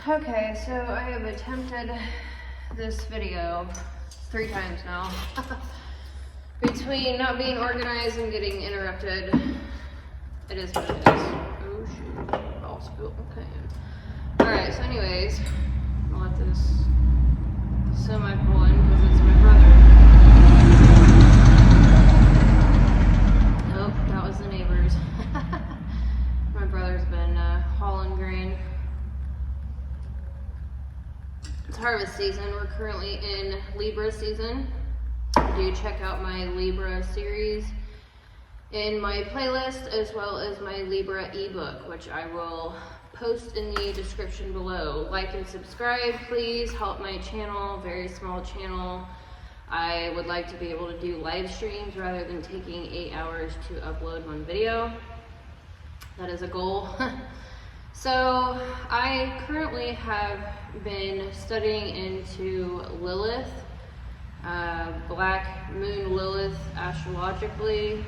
Okay, so I have attempted this video 3 times now. Between not being organized and getting interrupted, it is what it is. Oh shoot, all spilled. Okay. Alright, so anyways, I'll let this semi pull in because it's my brother. Nope, that was the neighbors. My brother's been hauling grain. It's harvest season. We're currently in Libra season. Do check out my Libra series in my playlist, as well as my Libra ebook, which I will post in the description below. Like and subscribe, please. Help my channel, very small channel. I would like to be able to do live streams rather than taking 8 hours to upload one video. That is a goal. So I currently have been studying into Lilith, Black Moon Lilith astrologically,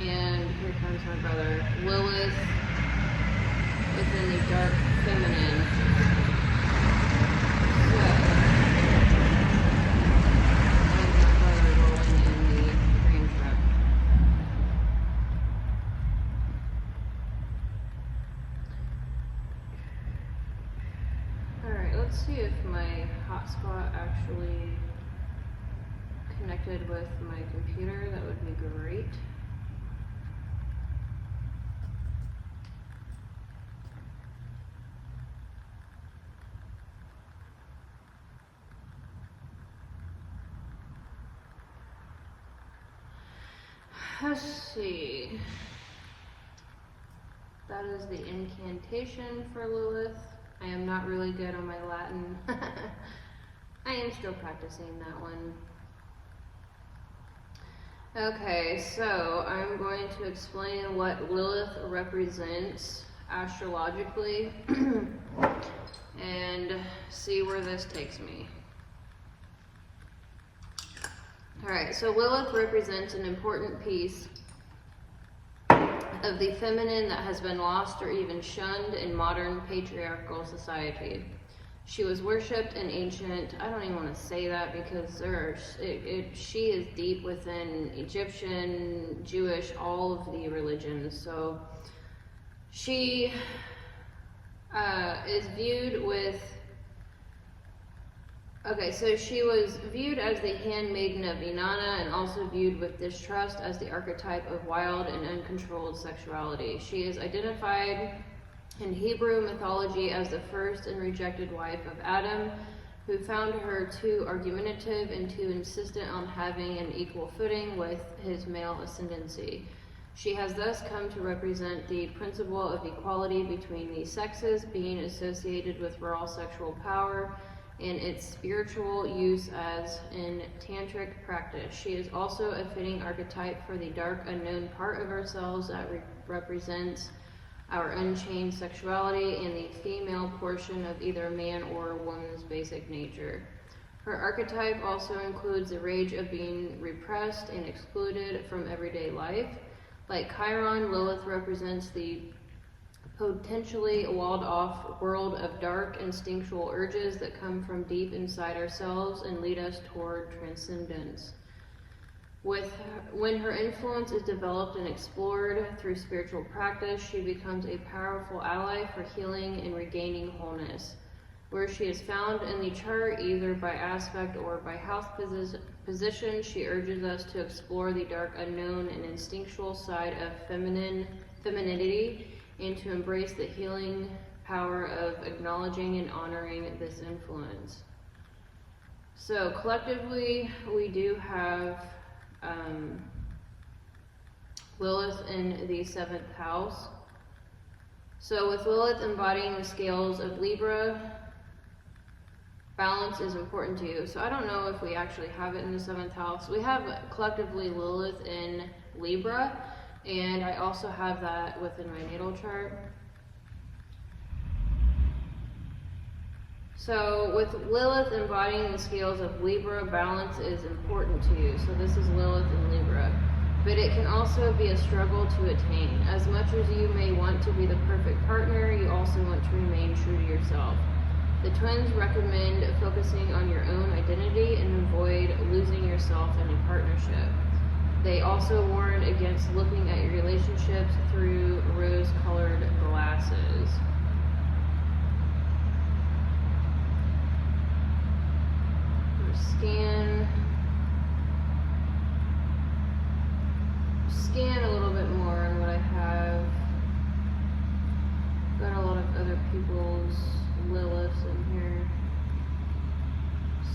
and here comes my brother, Lilith within the dark feminine. Let's see if my hotspot actually connected with my computer. That would be great. Let's see. That is the incantation for Lilith. I am not really good on my Latin. I am still practicing that one. Okay, so I'm going to explain what Lilith represents astrologically and see where this takes me. Alright, so Lilith represents an important piece of the feminine that has been lost or even shunned in modern patriarchal society. She was worshipped in ancient, I don't even want to say that because she is deep within Egyptian, Jewish, all of the religions. So she is viewed with, so she was viewed as the handmaiden of Inanna and also viewed with distrust as the archetype of wild and uncontrolled sexuality. She is identified in Hebrew mythology as the first and rejected wife of Adam, who found her too argumentative and too insistent on having an equal footing with his male ascendancy. She has thus come to represent the principle of equality between the sexes, being associated with raw sexual power and its spiritual use as in tantric practice. She is also a fitting archetype for the dark unknown part of ourselves that represents our unchained sexuality and the female portion of either man or woman's basic nature. Her archetype also includes the rage of being repressed and excluded from everyday life. Like Chiron, Lilith represents the potentially walled-off world of dark, instinctual urges that come from deep inside ourselves and lead us toward transcendence. When her influence is developed and explored through spiritual practice, she becomes a powerful ally for healing and regaining wholeness. Where she is found in the chart, either by aspect or by house position, she urges us to explore the dark unknown and instinctual side of femininity, and to embrace the healing power of acknowledging and honoring this influence. So collectively, we do have Lilith in the 7th house. So with Lilith embodying the scales of Libra, balance is important to you. So I don't know if we actually have it in the 7th house. We have collectively Lilith in Libra, and I also have that within my natal chart. So with Lilith embodying the scales of Libra, balance is important to you. So this is Lilith in Libra. but it can also be a struggle to attain. As much as you may want to be the perfect partner, you also want to remain true to yourself. The twins recommend focusing on your own identity and avoid losing yourself in a partnership. They also warn against looking at your relationships through rose-colored glasses. Scan a little bit more on what I have. Got a lot of other people's Liliths in here,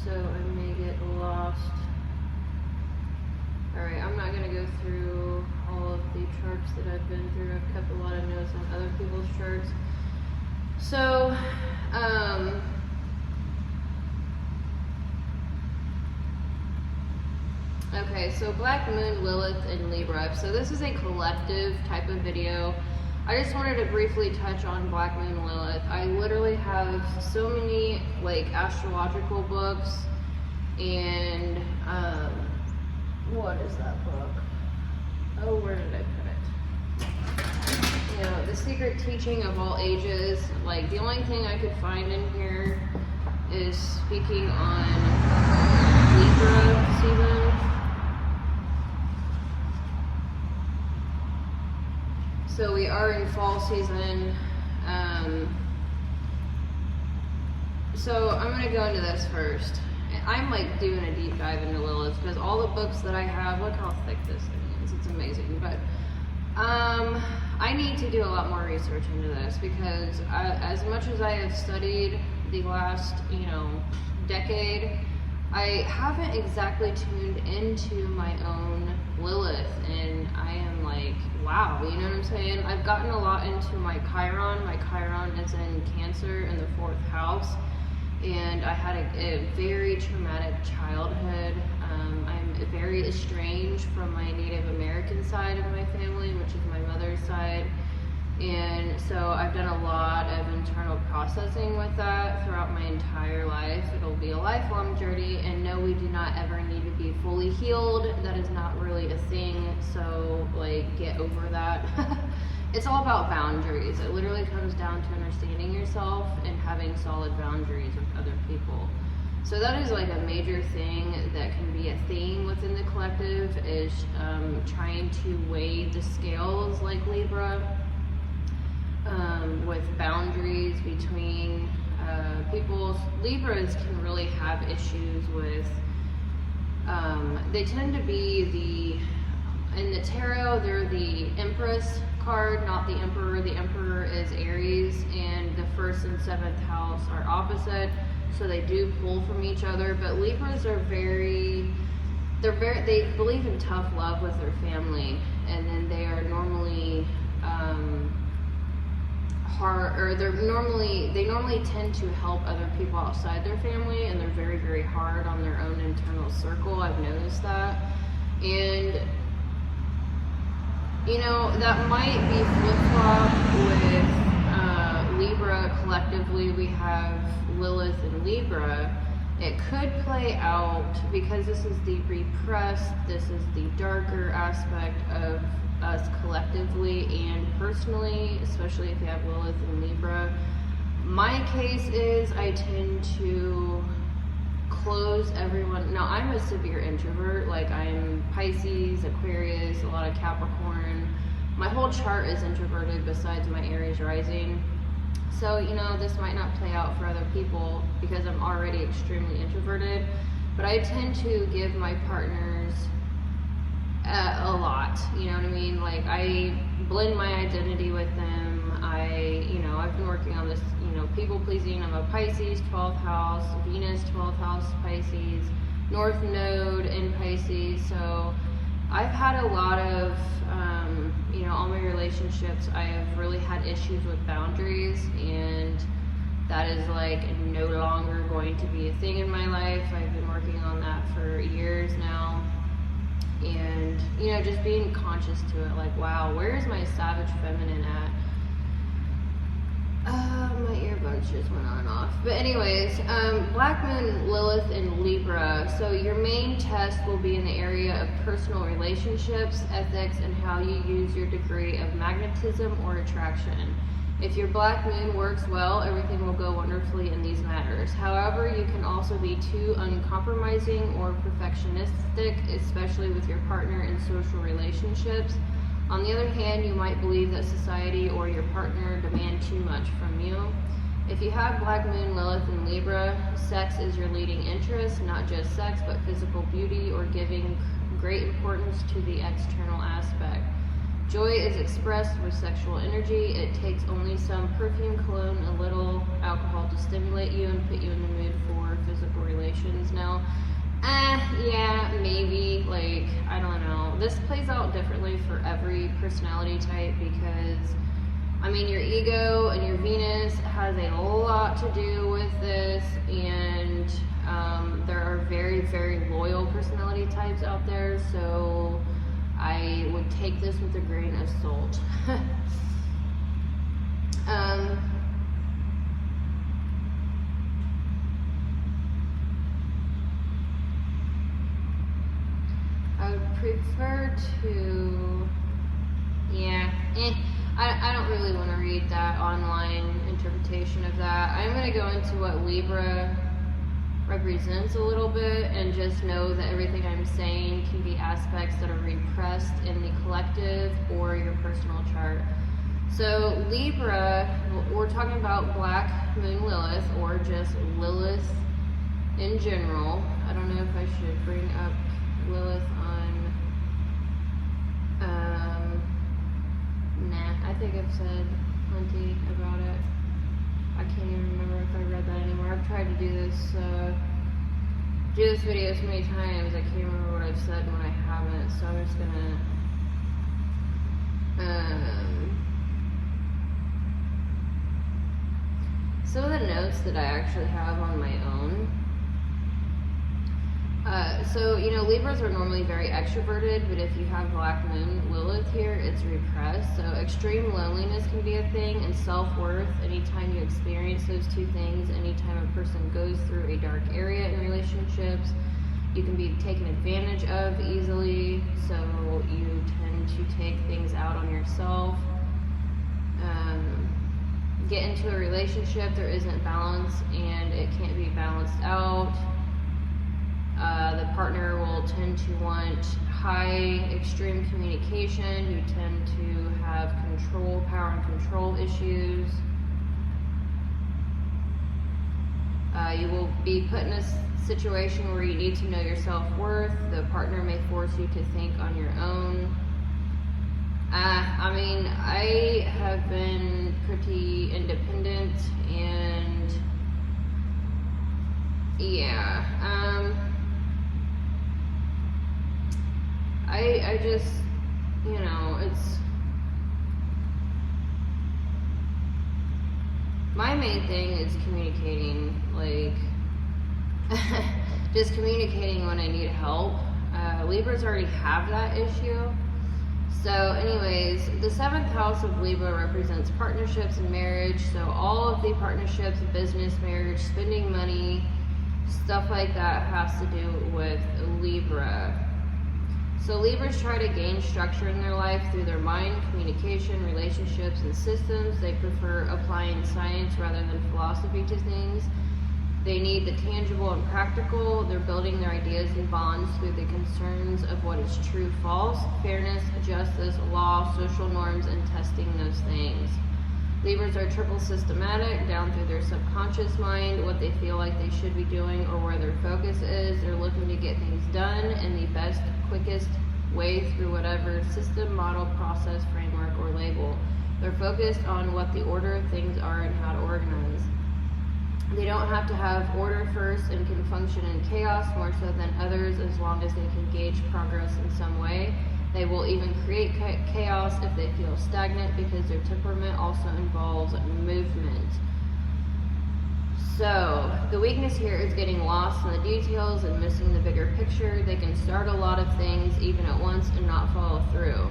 so I may get lost. Alright, I'm not going to go through all of the charts that I've been through. I've kept a lot of notes on other people's charts. So, okay, so Black Moon, Lilith, and Libra. So this is a collective type of video. I just wanted to briefly touch on Black Moon, Lilith. I literally have so many like astrological books, and what is that book? Oh, where did I put it? You know, The Secret Teaching of All Ages. Like, the only thing I could find in here is speaking on Libra season. So we are in fall season. So I'm going to go into this first. I'm like doing a deep dive into Lilith because all the books that I have, look how thick this thing is. It's amazing. But I need to do a lot more research into this because as much as I have studied the last, decade, I haven't exactly tuned into my own Lilith, and I am like, wow, you know what I'm saying? I've gotten a lot into my Chiron. My Chiron is in Cancer in the 4th house, and I had a very traumatic childhood. I'm very estranged from my Native American side of my family, which is my mother's side. And so I've done a lot of internal processing with that throughout my entire life. It'll be a lifelong journey, and no, we do not ever need to be fully healed. That is not really a thing, so like get over that. It's all about boundaries. It literally comes down to understanding yourself and having solid boundaries with other people. So that is like a major thing that can be a theme within the collective, is trying to weigh the scales like Libra. With boundaries between people. Libras can really have issues with, they tend to be in the tarot, they're the Empress card, not the Emperor. The Emperor is Aries, and the 1st and 7th house are opposite, so they do pull from each other. But Libras are they believe in tough love with their family, and then they are normally they normally tend to help other people outside their family, and they're very, very hard on their own internal circle. I've noticed that. And that might be flip-flop with Libra. Collectively we have Lilith and Libra. It could play out because this is the repressed, this is the darker aspect of us collectively and personally, especially if you have Lilith and Libra. My case is I tend to close everyone. Now, I'm a severe introvert. Like, I'm Pisces, Aquarius, a lot of Capricorn. My whole chart is introverted besides my Aries rising. So, this might not play out for other people because I'm already extremely introverted, but I tend to give my partners a lot, you know what I mean? Like, I blend my identity with them. I've been working on this, people pleasing. I'm a Pisces, 12th house, Venus, 12th house, Pisces, North Node in Pisces. So I've had a lot of, all my relationships, I have really had issues with boundaries, and that is like no longer going to be a thing in my life. I've been working on that for years now. And, just being conscious to it, like, wow, where is my savage feminine at? My earbuds just went on and off. But anyways, Black Moon Lilith in Libra. So your main test will be in the area of personal relationships, ethics, and how you use your degree of magnetism or attraction. If your Black Moon works well, everything will go wonderfully in these matters. However, you can also be too uncompromising or perfectionistic, especially with your partner in social relationships. On the other hand, you might believe that society or your partner demand too much from you. If you have Black Moon Lilith in Libra, sex is your leading interest, not just sex, but physical beauty or giving great importance to the external aspect. Joy is expressed with sexual energy. It takes only some perfume, cologne, a little alcohol to stimulate you and put you in the mood for physical relations. Now, yeah, maybe, like, I don't know. This plays out differently for every personality type because, I mean, your ego and your Venus has a lot to do with this, and there are very, very loyal personality types out there, so I would take this with a grain of salt. I would prefer to, I don't really want to read that online interpretation of that. I'm going to go into what Libra represents a little bit and just know that everything I'm saying can be aspects that are repressed in the collective or your personal chart. So Libra, we're talking about Black Moon Lilith or just Lilith in general. I don't know if I should bring up Lilith on, I think I've said plenty about it. I can't even remember if I read that anymore. I've tried to do this video so many times, I can't remember what I've said when I haven't, so I'm just gonna, some of the notes that I actually have on my own. So, you know, Libras are normally very extroverted, but if you have Black Moon Lilith here, it's repressed. So extreme loneliness can be a thing, and self-worth, anytime you experience those two things, anytime a person goes through a dark area in relationships, you can be taken advantage of easily, so you tend to take things out on yourself. Get into a relationship, there isn't balance, and it can't be balanced out. The partner will tend to want high, extreme communication. You tend to have control, power and control issues. You will be put in a situation where you need to know your self-worth. The partner may force you to think on your own. I mean, I have been pretty independent, and yeah, I just, you know, it's, my main thing is communicating, like, just communicating when I need help. Libras already have that issue. So anyways, the 7th house of Libra represents partnerships and marriage. So all of the partnerships, business, marriage, spending money, stuff like that has to do with Libra. So Libras try to gain structure in their life through their mind, communication, relationships, and systems. They prefer applying science rather than philosophy to things. They need the tangible and practical. They're building their ideas and bonds through the concerns of what is true, false, fairness, justice, law, social norms, and testing those things. Libras are triple systematic, down through their subconscious mind, what they feel like they should be doing or where their focus is. They're looking to get things done in the best, quickest way through whatever system, model, process, framework, or label. They're focused on what the order of things are and how to organize. They don't have to have order first and can function in chaos more so than others as long as they can gauge progress in some way. They will even create chaos if they feel stagnant because their temperament also involves movement. So, the weakness here is getting lost in the details and missing the bigger picture. They can start a lot of things even at once and not follow through.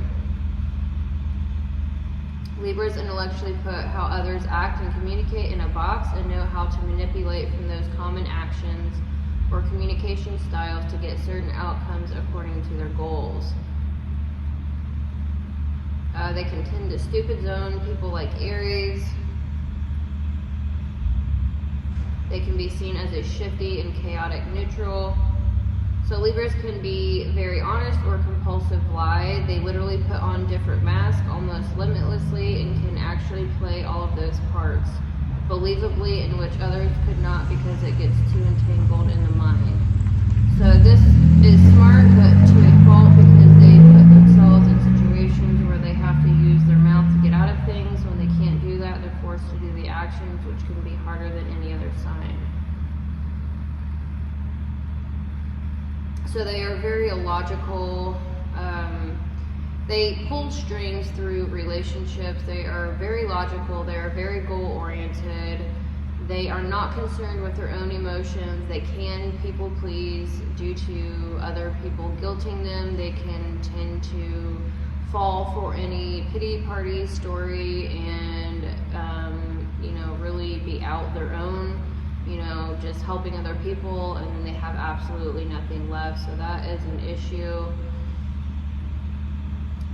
Libras intellectually put how others act and communicate in a box and know how to manipulate from those common actions or communication styles to get certain outcomes according to their goals. They can tend to stupid zone people like Aries. They can be seen as a shifty and chaotic neutral. So Libras can be very honest or compulsive lie. They literally put on different masks almost limitlessly and can actually play all of those parts believably, in which others could not because it gets too entangled in the mind. So this is smart, but to a fault, because they put themselves in situations where they have to use their mouth to get out of things. When they can't do that, they're forced to do the actions, which can be harder than any other sign. So they are very illogical. They pull strings through relationships. They are very logical. They are very goal-oriented. They are not concerned with their own emotions. They can people please due to other people guilting them. They can tend to fall for any pity party story and, really be out their own, just helping other people, and then they have absolutely nothing left. So that is an issue.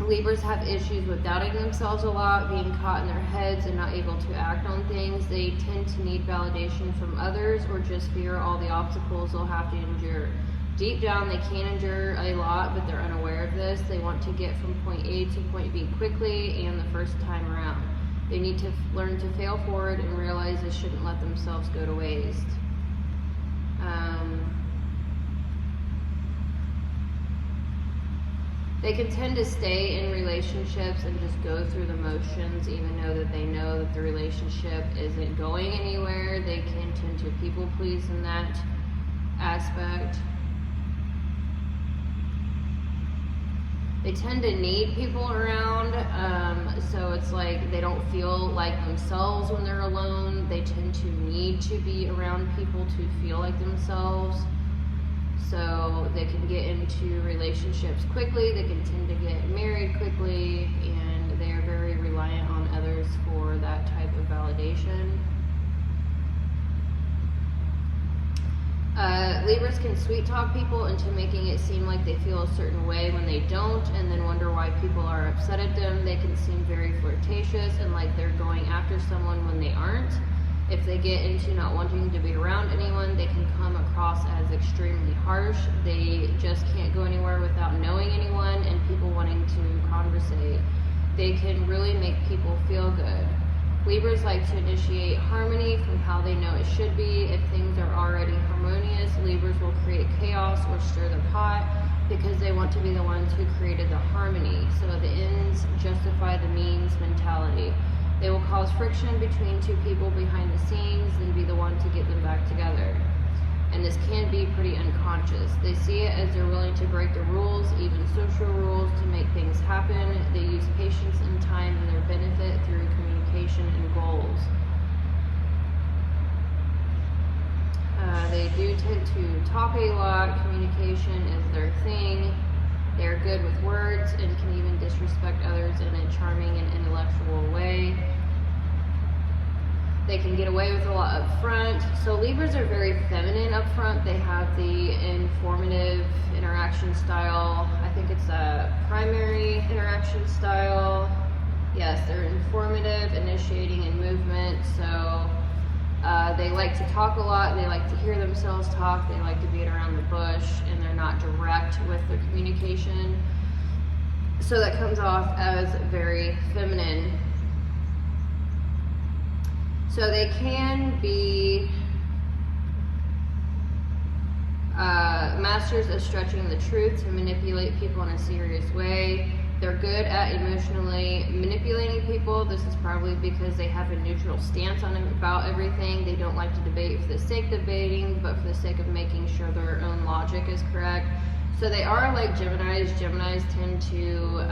Libras have issues with doubting themselves a lot, being caught in their heads and not able to act on things. They tend to need validation from others or just fear all the obstacles they'll have to endure. Deep down, they can endure a lot, but they're unaware of this. They want to get from point A to point B quickly and the first time around. They need to learn to fail forward and realize they shouldn't let themselves go to waste. They can tend to stay in relationships and just go through the motions, even though that they know that the relationship isn't going anywhere. They can tend to people please in that aspect. They tend to need people around, so it's like they don't feel like themselves when they're alone. They tend to need to be around people to feel like themselves. So they can get into relationships quickly, they can tend to get married quickly, and they are very reliant on others for that type of validation. Libras can sweet talk people into making it seem like they feel a certain way when they don't, and then wonder why people are upset at them. They can seem very flirtatious and like they're going after someone when they aren't. If they get into not wanting to be around anyone, they can come across as extremely harsh. They just can't go anywhere without knowing anyone and people wanting to conversate. They can really make people feel good. Libras like to initiate harmony from how they know it should be. If things are already harmonious, Libras will create chaos or stir the pot because they want to be the ones who created the harmony. So the ends justify the means mentality. They will cause friction between two people behind the scenes and be the one to get them back together. And this can be pretty unconscious. They see it as they're willing to break the rules, even social rules, to make things happen. They use patience and time in their benefit through communication and goals. They do tend to talk a lot. Communication is their thing. They're good with words and can even disrespect others in a charming and intellectual way. They can get away with a lot up front. So Libras are very feminine up front. They have the informative interaction style. I think it's a primary interaction style. Yes, they're informative, initiating, and movement. So they like to talk a lot. They like to hear themselves talk. They like to beat around the bush, and they're not direct with their communication. So that comes off as very feminine. So they can be masters of stretching the truth to manipulate people in a serious way. They're good at emotionally manipulating people. This is probably because they have a neutral stance on about everything. They don't like to debate for the sake of debating, but for the sake of making sure their own logic is correct. So they are like Geminis. Geminis tend to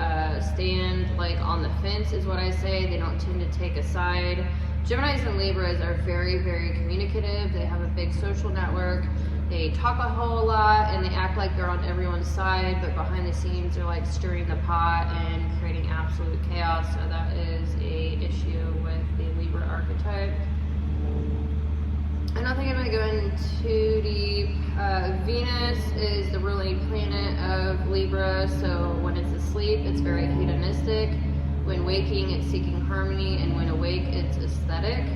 stand like on the fence is what I say. They don't tend to take a side. Geminis and Libras are very, very communicative. They have a big social network. They talk a whole lot and they act like they're on everyone's side, but behind the scenes they're like stirring the pot and creating absolute chaos. So that is a issue with the Libra archetype. I don't think I'm going to go in too deep. Venus is the ruling planet of Libra, so when it's asleep, it's very hedonistic. When waking, it's seeking harmony, and when awake, it's aesthetic.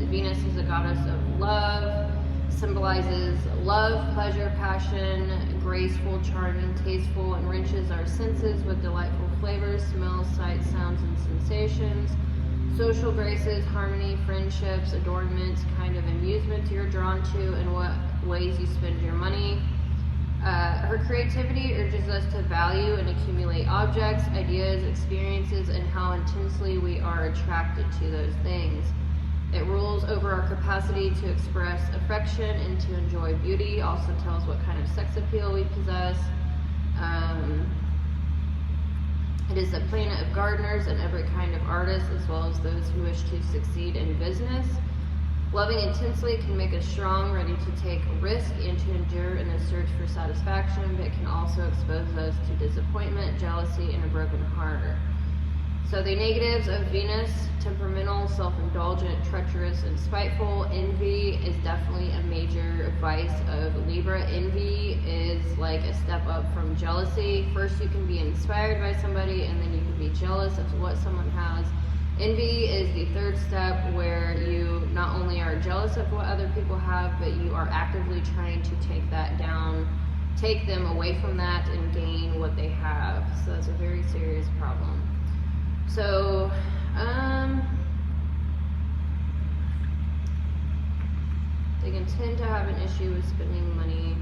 Venus is a goddess of love, symbolizes love, pleasure, passion, graceful, charming, tasteful, enriches our senses with delightful flavors, smells, sights, sounds, and sensations. Social graces, harmony, friendships, adornments, kind of amusements you're drawn to, and what ways you spend your money. Her creativity urges us to value and accumulate objects, ideas, experiences, and how intensely we are attracted to those things. It rules over our capacity to express affection and to enjoy beauty, also tells what kind of sex appeal we possess. It is the planet of gardeners and every kind of artist, as well as those who wish to succeed in business. Loving intensely can make us strong, ready to take risk and to endure in the search for satisfaction, but can also expose us to disappointment, jealousy, and a broken heart. So the negatives of Venus: temperamental, self-indulgent, treacherous, and spiteful. Envy is definitely a major vice of Libra. Envy is like a step up from jealousy. First you can be inspired by somebody, and then you can be jealous of what someone has. Envy is the third step, where you not only are jealous of what other people have, but you are actively trying to take that down, take them away from that, and gain what they have. So that's a very serious problem. So, they can tend to have an issue with spending money.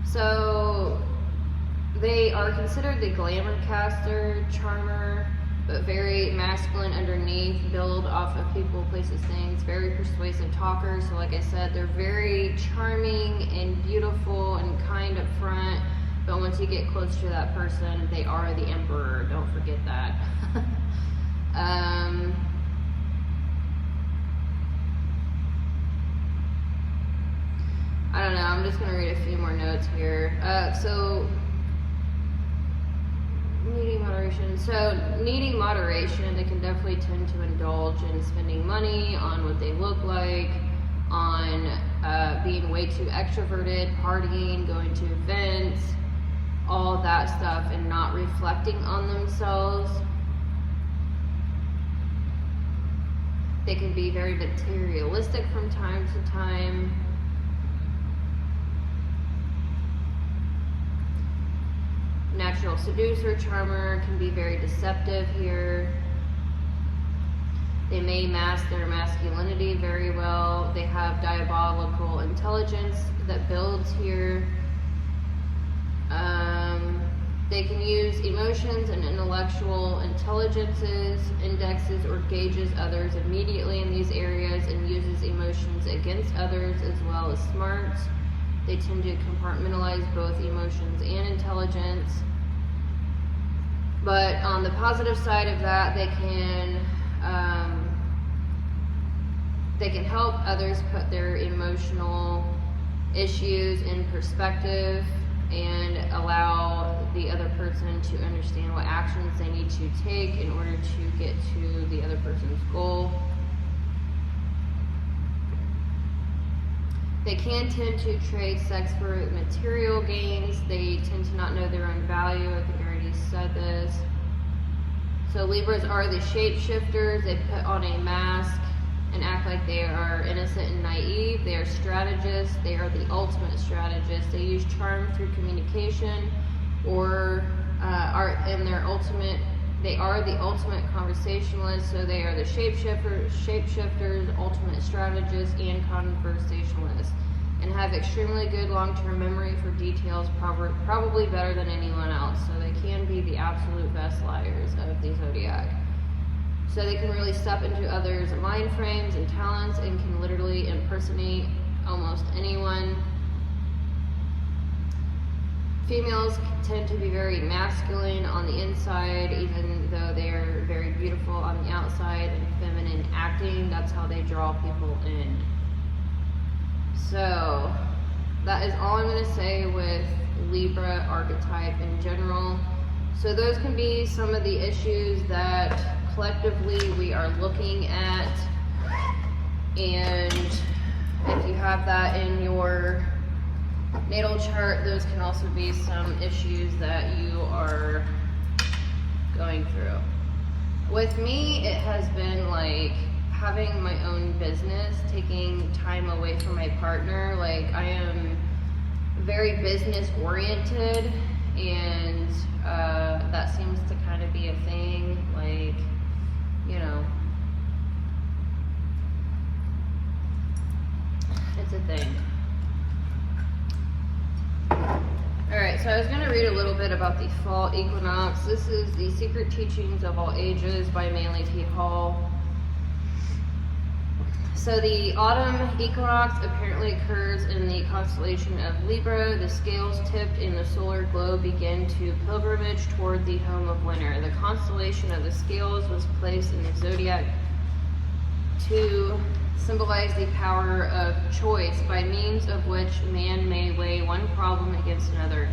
So, they are considered the glamour caster, charmer, but very masculine underneath, build off of people, places, things, very persuasive talkers. So like I said, they're very charming and beautiful and kind up front, but once you get close to that person, they are the emperor. Don't forget that. I don't know, I'm just going to read a few more notes here. Needing moderation. So, needing moderation, they can definitely tend to indulge in spending money on what they look like, on being way too extroverted, partying, going to events, all that stuff, and not reflecting on themselves. They can be very materialistic from time to time. Natural seducer, charmer, can be very deceptive here. They may mask their masculinity very well. They have diabolical intelligence that builds here. They can use emotions and intellectual intelligences, indexes, or gauges others immediately in these areas, and uses emotions against others as well as smarts. They tend to compartmentalize both emotions and intelligence. But on the positive side of that, they can help others put their emotional issues in perspective and allow the other person to understand what actions they need to take in order to get to the other person's goal. They can tend to trade sex for material gains. They tend to not know their own value. I think I already said this. So Libras are the shapeshifters. They put on a mask and act like they are innocent and naive. They are strategists. They are the ultimate strategists. They use charm through communication, or they are the ultimate conversationalists. So they are the shapeshifters, ultimate strategists, and conversationalists, and have extremely good long-term memory for details, probably better than anyone else. So they can be the absolute best liars of the zodiac. So they can really step into others' mind frames and talents, and can literally impersonate almost anyone. Females tend to be very masculine on the inside, even though they're very beautiful on the outside, and feminine acting. That's how they draw people in. So that is all I'm going to say with Libra archetype in general. So those can be some of the issues that collectively we are looking at, and if you have that in your natal chart, those can also be some issues that you are going through. With me, it has been like having my own business, taking time away from my partner. Like, I am very business oriented, and that seems to kind of be a thing. Like, you know, it's a thing. Alright, so I was going to read a little bit about the fall equinox. This is The Secret Teachings of All Ages by Manly T. Hall. So the autumn equinox apparently occurs in the constellation of Libra. The scales tipped in the solar globe begin to pilgrimage toward the home of winter. The constellation of the scales was placed in the zodiac to symbolize the power of choice, by means of which man may weigh one problem against another.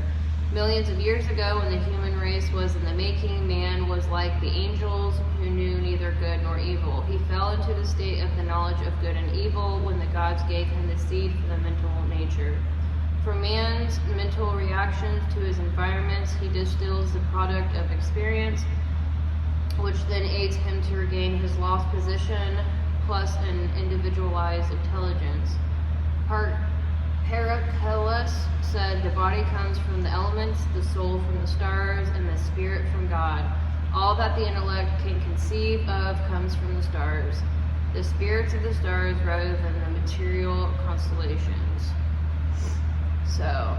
Millions of years ago, when the human race was in the making, man was like the angels, who knew neither good nor evil. He fell into the state of the knowledge of good and evil when the gods gave him the seed for the mental nature. From man's mental reactions to his environments, he distills the product of experience, which then aids him to regain his lost position, plus an individualized intelligence. Paracelsus said the body comes from the elements, the soul from the stars, and the spirit from God. All that the intellect can conceive of comes from the stars, the spirits of the stars rather than the material constellations. So